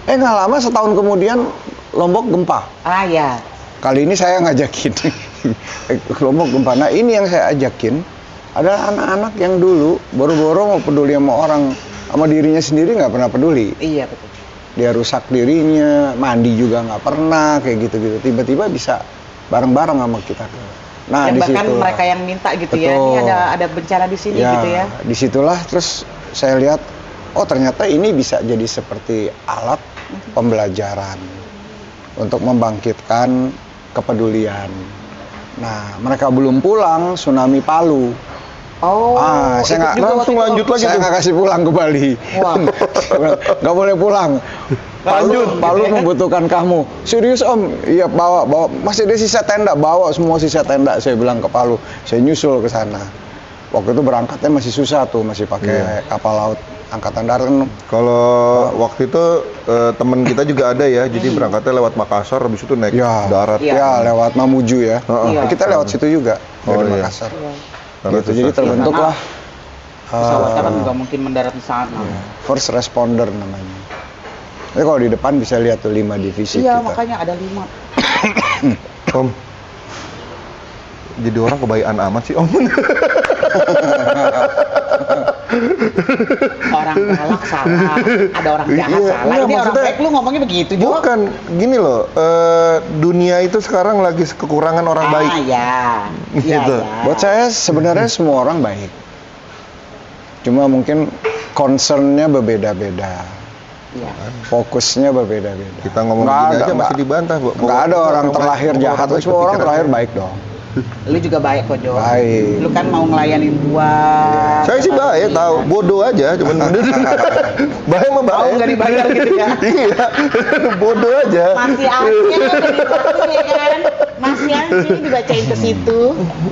Nggak lama setahun kemudian Lombok gempa. Ya. Kali ini saya ngajakin Lombok gempa. Nah ini yang saya ajakin adalah anak-anak yang dulu boro-boro mau peduli sama orang, sama dirinya sendiri nggak pernah peduli. Iya, betul. Dia rusak dirinya, mandi juga nggak pernah, kayak gitu-gitu. Tiba-tiba bisa bareng-bareng sama kita. Nah, Yang bahkan disitulah. mereka yang minta gitu ya, Betul. ini ada bencana di sini gitu ya. Disitulah terus saya lihat, oh ternyata ini bisa jadi seperti alat pembelajaran untuk membangkitkan kepedulian. Nah, mereka belum pulang, tsunami Palu. Oh, Saya ikut nggak juga langsung waktu itu, lanjut Om. lagi saya tuh. nggak kasih pulang ke Bali. Wah. Nggak boleh pulang. Lanjut, Palu gitu ya. membutuhkan kamu. Serius Om? Iya, bawa. Masih ada sisa tenda, bawa semua sisa tenda. Saya bilang ke Palu. Saya nyusul ke sana. Waktu itu berangkatnya masih susah tuh, masih pakai kapal laut angkatan darat kan. Kalau waktu itu teman kita juga ada ya, jadi berangkatnya lewat Makassar, habis itu naik Ya, darat. Iya. ya lewat Mamuju ya. Heeh. Iya. Kita lewat situ juga Oh, dari iya. Makassar. Iya. Karena Gitu. susah. Jadi terbentuklah Pesawatnya kan juga mungkin mendarat di sana. first responder namanya. Tapi kalau di depan bisa lihat tuh 5 divisi Iya, kita. makanya ada 5. Om, jadi orang kebayaan amat sih Om. Orang galak salah, ada orang jahat Iya, salah. iya, Ini orang maksudnya- baik lu ngomongnya begitu, Jo. Bukan, gini loh, dunia itu sekarang lagi kekurangan orang baik. Ya. Gitu. Buat saya sebenarnya semua orang baik. Cuma mungkin concernnya berbeda-beda. Iya. Fokusnya berbeda-beda. Kita ngomong Nggak begini ada, aja masih nggak- dibantah. Nggak ada orang terlahir jahat, semua orang terlahir baik dong. Lu juga baik kok, Jo. Baik. Lu kan mau ngelayanin gua. Saya sih baik, tahu, bodoh aja, cuman baik mah baik. Oh, nggak dibayar gitu ya? Iya, bodoh aja. Masih aja ya kan? Masih aja dibacain ke situ.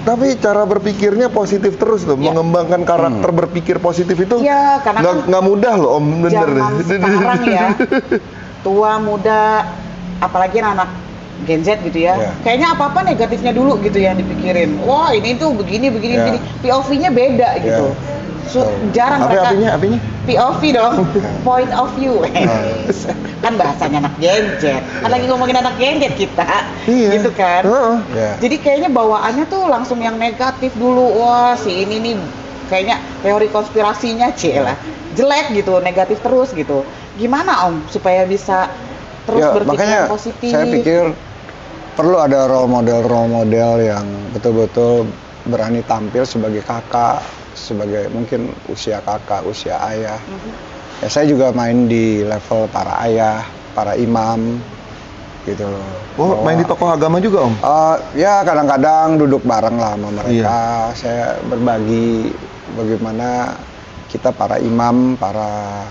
Tapi cara berpikirnya positif terus loh, Iya. mengembangkan karakter berpikir positif itu Iya, karena kan nggak mudah loh Om, bener. Zaman sekarang ya, tua, muda, apalagi anak Gen Z gitu ya. Iya. Kayaknya apa-apa negatifnya dulu gitu yang dipikirin. Wah, ini tuh begini Iya. begini. POV-nya beda gitu. Jarang mereka Apinya? POV dong, point of view. Kan bahasanya anak Gen Z. Kan lagi ngomongin anak Gen Z kita. Iya. Gitu kan. Heeh. Ya. Jadi kayaknya bawaannya tuh langsung yang negatif dulu. Wah, si ini nih kayaknya teori konspirasinya lah jelek gitu, negatif terus gitu. Gimana Om supaya bisa terus Ya, berpikir makanya positif? saya pikir perlu ada role model yang betul-betul berani tampil sebagai kakak, sebagai mungkin usia kakak, usia ayah. Ya, saya juga main di level para ayah, para imam, gitu loh. Oh, main di tokoh agama juga Om? Ya kadang-kadang duduk bareng lah sama mereka. Saya berbagi bagaimana kita para imam, para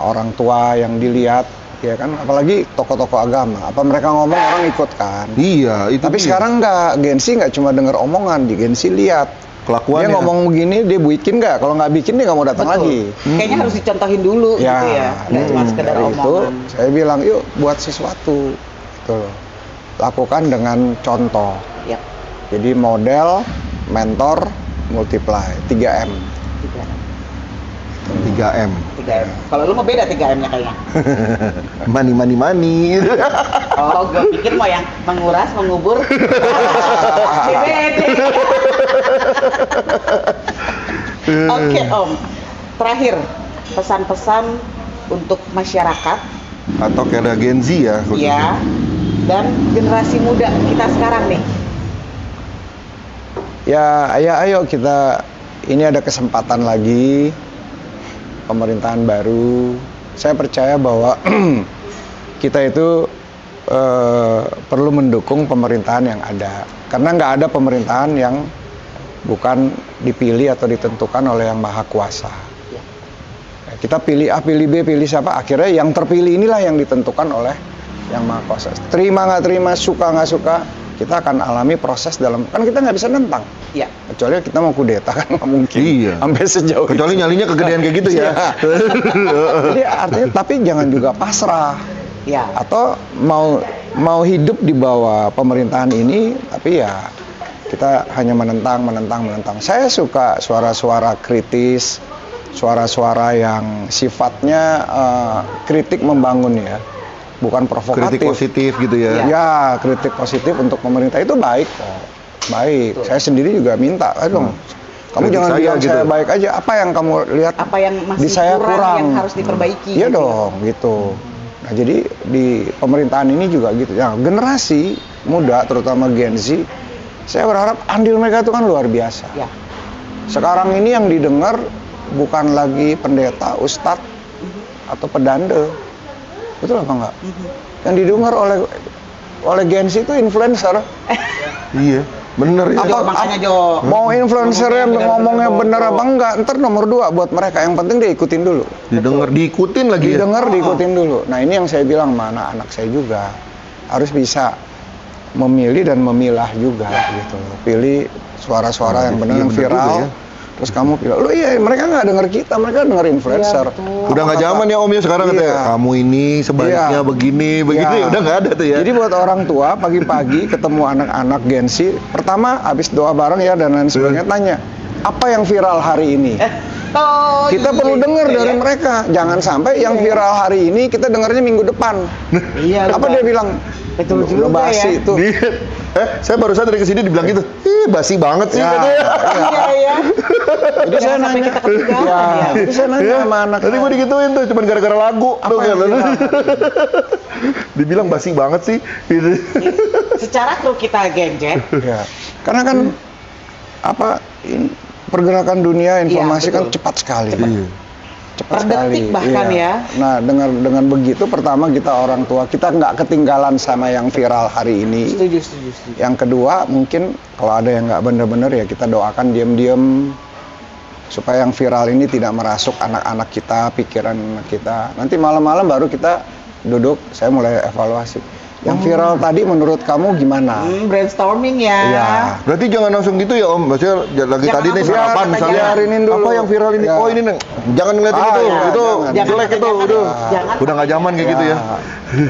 orang tua yang dilihat, ya kan, apalagi tokoh-tokoh agama. Apa mereka ngomong orang ikut kan? Iya, itu Tapi dia. sekarang Gensi nggak cuma denger omongan, di Gensi lihat. Kelakuannya. Dia ngomong begini, dia bikin nggak? Kalau nggak bikin dia nggak mau datang Betul. lagi. Kayaknya harus dicontohin dulu gitu ya. Nggak cuma sekedar dari itu omongan. saya bilang yuk buat sesuatu, gitu loh. Lakukan dengan contoh. Yap. Jadi model, mentor, multiply, 3M. 3M. 3M. Kalau lu mau beda 3M-nya kayaknya. Money. Oh, gue pikir mau yang menguras, mengubur. Beda. Oke, Om. Terakhir, pesan-pesan untuk masyarakat, Atau kayak Gen Z ya khususnya. ya, dan generasi muda kita sekarang nih. Ya, ayo kita, ini ada kesempatan lagi, pemerintahan baru. Saya percaya bahwa kita itu perlu mendukung pemerintahan yang ada. Karena nggak ada pemerintahan yang bukan dipilih atau ditentukan oleh yang maha kuasa. Ya. Kita pilih A, pilih B, pilih siapa, akhirnya yang terpilih inilah yang ditentukan oleh yang maha kuasa. Terima nggak terima, suka nggak suka, kita akan alami proses dalam, kan kita nggak bisa nentang. Ya. Kecuali kita mau kudeta kan nggak mungkin. Iya. Sampai sejauh Kecuali itu. nyalinya kegedean kayak gitu ya. Iya. Jadi artinya, tapi jangan juga pasrah. Ya. Atau mau hidup di bawah pemerintahan ini, tapi ya kita hanya menentang. Saya suka suara-suara kritis, suara-suara yang sifatnya kritik membangun ya, bukan provokatif. Kritik positif gitu ya. Ya, kritik positif untuk pemerintah itu baik kok. Baik. Betul. Saya sendiri juga minta, dong. Kamu Kritik jangan saya bilang gitu. saya baik aja. Apa yang kamu lihat Apa yang masih di saya kurang, yang harus diperbaiki? Iya gitu. dong, gitu. Nah, jadi di pemerintahan ini juga gitu. Ya, generasi muda, terutama Gen Z, saya berharap andil mereka itu kan luar biasa. Ya. Sekarang ini yang didengar bukan lagi pendeta, ustadz, atau pedande. Betul apa enggak? Yang didengar oleh Gen Z itu influencer. Iya. Bener ya. Jo, makanya Jo. Mau influencernya ngomongnya bener apa enggak, ntar nomor 2 buat mereka. Yang penting dia ikutin dulu. Didengar, diikutin lagi ya. Didengar, diikutin dulu. Nah ini yang saya bilang sama anak-anak saya juga. Harus bisa memilih dan memilah juga gitu. Pilih suara-suara yang benar, iya, yang bener viral. juga ya. Terus kamu pilih, lo iya mereka nggak denger kita, mereka denger influencer. Udah nggak zaman ya Om ya sekarang Iya. katanya. Kamu ini sebaiknya Iya. begini, Iya. ya udah nggak ada tuh ya. Jadi buat orang tua pagi-pagi ketemu anak-anak Gen Z, pertama habis doa bareng ya dan lain sebagainya tanya, apa yang viral hari ini? Oh, Kita iya, perlu dengar iya, dari ya. mereka. Jangan sampai yang viral hari ini kita dengarnya minggu depan. Iya, Apa betul. dia bilang? Betul Udah juga basi ya. itu. Saya barusan dari kesini dibilang gitu. Ih, basi banget sih Ya, katanya. Iya, iya. Jadi saya Jangan sampai nanya, kita ketinggalan ya, ya. jadi saya nanya sama anak. Tadi gue digituin tuh, cuman gara-gara lagu. Apa Tuh, yang kan? viral? Dibilang basi banget sih. Gitu. Secara kru kita Gen Z, Ya, karena kan pergerakan dunia informasi kan betul. cepat sekali. Iya. Cepat Per detik bahkan ya. Nah, dengan begitu pertama kita orang tua kita nggak ketinggalan sama yang viral hari ini. setuju. Yang kedua mungkin kalau ada yang nggak bener-bener ya kita doakan diam-diam supaya yang viral ini tidak merasuk anak-anak kita, pikiran anak kita. Nanti malam-malam baru kita duduk, saya mulai evaluasi. Yang viral tadi menurut kamu gimana? Brainstorming ya. Iya. Berarti jangan langsung gitu ya Om. Maksudnya lagi Jangan tadi nih langsung sarapan biar- misalnya. biarinin dulu. Apa yang viral ini? Ya. Oh ini nih. Jangan ngeliatin Ah, itu. iya, Itu jangan. jelek itu. Jangan, Udah. jangan. Udah nggak zaman kayak gitu ya.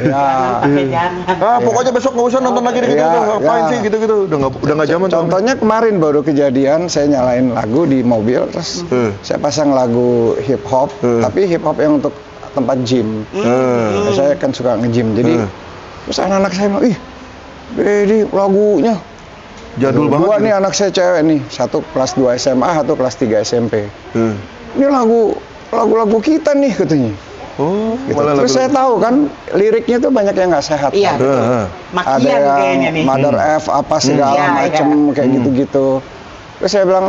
Ya. Pakai jangan. Pokoknya besok nggak usah nonton lagi gitu. Iya, Ngapain iya. sih gitu-gitu? Udah nggak zaman. Contohnya kemarin baru kejadian saya nyalain lagu di mobil terus saya pasang lagu hip hop tapi hip hop yang untuk tempat gym. Nah, saya kan suka nge-gym jadi terus anak-anak saya bilang, ih Dedi lagunya Jadul dua banget. nih anak saya cewek nih, satu kelas 2 SMA, satu kelas 3 SMP. Hmm. Ini lagu-lagu kita nih katanya. Oh, Gitu. malah Terus lagu. saya tahu kan liriknya tuh banyak yang nggak sehat. Iya, kan. betul. Heeh. Ada Makian kayaknya yang nih. Mother F apa segala Iya, macem kayak gitu-gitu. Terus saya bilang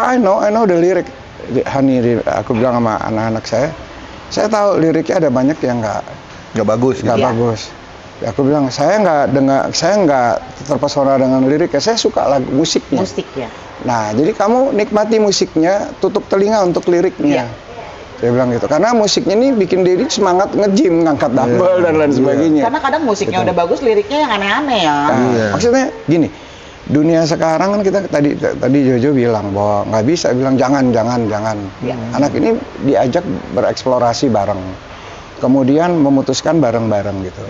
I know the lirik. Hani, aku bilang sama anak-anak saya tahu liriknya ada banyak yang Nggak bagus. nggak Iya. bagus. Ya, aku bilang saya nggak terpesona dengan liriknya, saya suka lagu musiknya. Musik ya. Nah, jadi kamu nikmati musiknya, tutup telinga untuk liriknya. Iya. Saya bilang gitu, karena musiknya ini bikin Dedi semangat nge-gym, ngangkat dumbbell dan lain sebagainya. Karena kadang musiknya Gitu. udah bagus, liriknya yang aneh-aneh ya. Nah, Iya. maksudnya gini, dunia sekarang kan kita tadi Jojo bilang bahwa nggak bisa bilang jangan. Iya. Anak ini diajak bereksplorasi bareng. Kemudian memutuskan bareng-bareng gitu.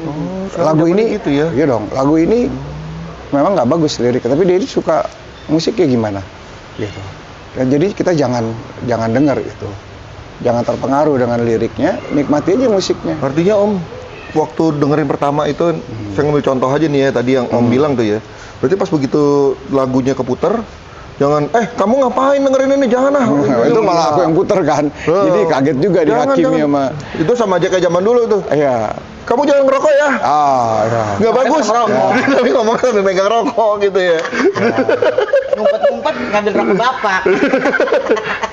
Lagu zamannya ini gitu ya? Iya dong. Lagu ini memang nggak bagus liriknya, tapi dia suka musiknya gimana gitu. Dan jadi kita jangan dengar itu. Jangan terpengaruh dengan liriknya, nikmati aja musiknya. Artinya Om, waktu dengerin pertama itu, saya ngambil contoh aja nih ya, tadi yang Om bilang tuh ya. Berarti pas begitu lagunya keputer, jangan, kamu ngapain dengerin ini, jangan ah. Itu malah aku yang puter kan. Jadi kaget juga dihakimi sama. Itu sama aja kayak zaman dulu tuh. Iya. Kamu jangan ngerokok ya. Ya. Nggak bagus. ngerokok. Tapi ngomong sambil megang rokok gitu ya. Ngumpet-ngumpet ngambil rokok bapak.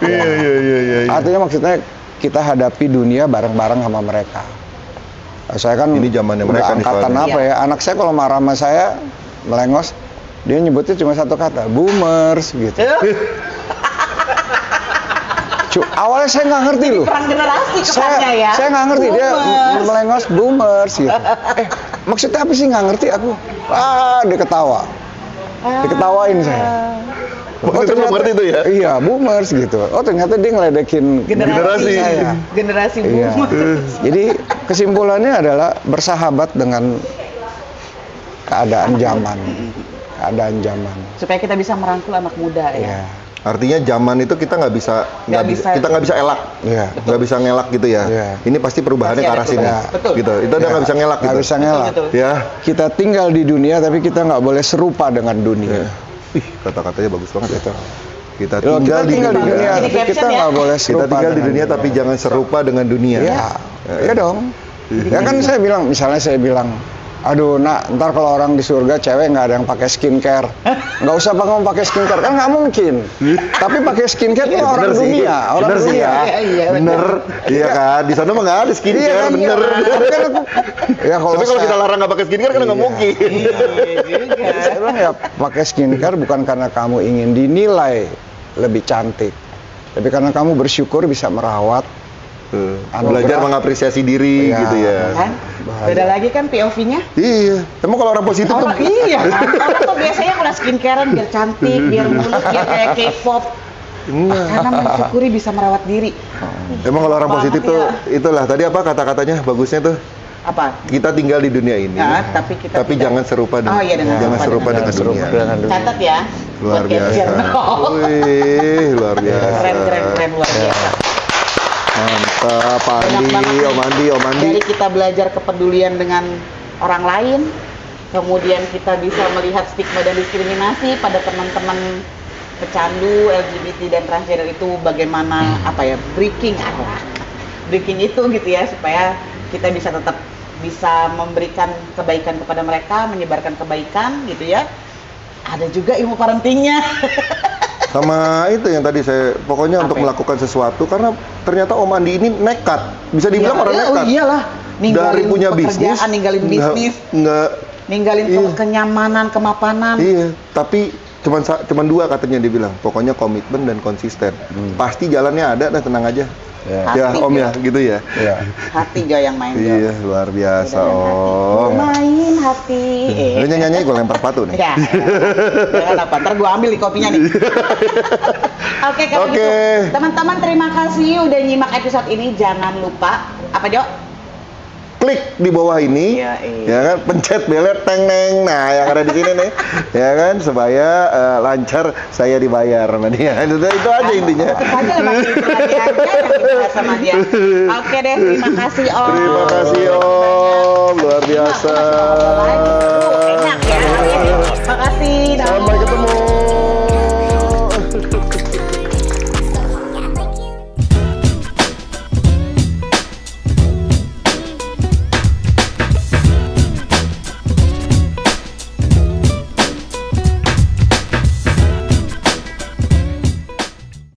Iya. Artinya maksudnya kita hadapi dunia bareng-bareng sama mereka. Saya kan Ini zamannya udah mereka nih angkatan soalnya. apa ya? Anak saya kalau marah sama saya melengos, dia nyebutnya cuma satu kata, boomers gitu. Awalnya saya nggak ngerti loh. Perang generasi kesannya ya. Saya nggak ngerti dia Boomers. melengos boomers gitu. Maksudnya apa sih nggak ngerti aku? Dia ketawa. Diketawain saya. Waktu itu belum ngerti tuh ya? Iya, boomers gitu. Oh ternyata dia ngeledekin Generasi. saya. Generasi Iya. boomers. Jadi kesimpulannya adalah bersahabat dengan keadaan zaman. Keadaan zaman. Supaya kita bisa merangkul anak muda ya. Iya. Artinya zaman itu kita nggak bisa kita nggak bisa elak, Iya. nggak bisa ngelak gitu ya. Iya. Ini pasti perubahannya Pasti ke ada arah sini, perubahan. Betul. gitu. Itu udah nggak bisa ngelak Nggak gitu. bisa ngelak. Betul. Ya. Kita tinggal di dunia tapi kita nggak boleh serupa dengan dunia. Ih, kata-katanya bagus banget Gitu. ya. Kita Loh, tinggal di tinggal di dunia, dunia. Ini tapi kita caption ya. nggak boleh Kita serupa tinggal di dengan dunia tapi jangan serupa dengan dunia. Iya, iya dong. Ya kan saya bilang, misalnya saya bilang, Aduh, nak, ntar kalau orang di surga cewek nggak ada yang pakai skincare, nggak usah kamu pakai skincare, kan nggak mungkin. Tapi pakai skincare itu orang Bener sih. dunia, orang Bener sih dunia. ya. Iya, Bener. Iya kan, di sana mah nggak ada skincare, Iya kan, bener. Tapi kan aku, ya kalau Tapi kalau saya- kita larang nggak pakai skincare kan nggak Iya. mungkin. Saya bilang ya pakai skincare bukan karena kamu ingin dinilai lebih cantik, tapi karena kamu bersyukur bisa merawat. Belajar mengapresiasi diri Iya. gitu ya. Kan? Bahaya. Beda lagi kan POV-nya. Iya. Emang kalau orang positif tuh Orang iya, orang tuh biasanya kalau skincarean biar cantik, biar mulus, biar kayak K-pop. Karena mensyukuri bisa merawat diri. emang kalau orang Banget positif tuh ya. itulah tadi apa kata-katanya bagusnya tuh Apa? kita tinggal di dunia ini. Ya, tapi kita tidak- jangan serupa dengan Oh, iya, dengan jangan serupa serupa dengan serupa dunia. dengan dunia. Catat ya. Luar buat biasa. caption. Oh. Wih, luar biasa. Keren luar biasa. Mantap, Banyak banget Andi, nih. Om Andi, Om Andi. Dari kita belajar kepedulian dengan orang lain, kemudian kita bisa melihat stigma dan diskriminasi pada teman-teman pecandu LGBT dan transgender itu bagaimana breaking itu gitu ya, supaya kita bisa tetap bisa memberikan kebaikan kepada mereka, menyebarkan kebaikan gitu ya. Ada juga ilmu parentingnya. Sama itu yang tadi saya pokoknya untuk Apa ya? melakukan sesuatu karena ternyata Om Andi ini nekat. Bisa dibilang orang nekat. Oh iyalah, Dari punya bisnis, ninggalin bisnis, nggak ninggalin Iya. kenyamanan, kemapanan. iya, tapi cuman dua katanya dia bilang, pokoknya komitmen dan konsisten. Pasti jalannya ada, dah tenang aja. Ya. Ya, Hati, Om ya, ya. gitu ya. Ya. Hati Jo yang main Jo. Iya, luar biasa, Hati. Om. Main hati. Lu nyanyi gue lempar sepatu nih. Ya. Jangan apa, ntar gua ambil di kopinya nih. Oke, kalau Oke. gitu. Teman-teman terima kasih udah nyimak episode ini. Jangan lupa apa Jo? Klik di bawah ini, Iya, iya. ya kan, pencet beler teng neng, nah yang ada di sini nih, ya kan, supaya lancar saya dibayar sama dia. Itu aja intinya. Tutup aja lah Mas, itu lagi aja yang dibahas sama dia. Oke deh, terima kasih Om. Terima kasih Om, luar biasa. Enak ya. Terima kasih. Sampai ketemu.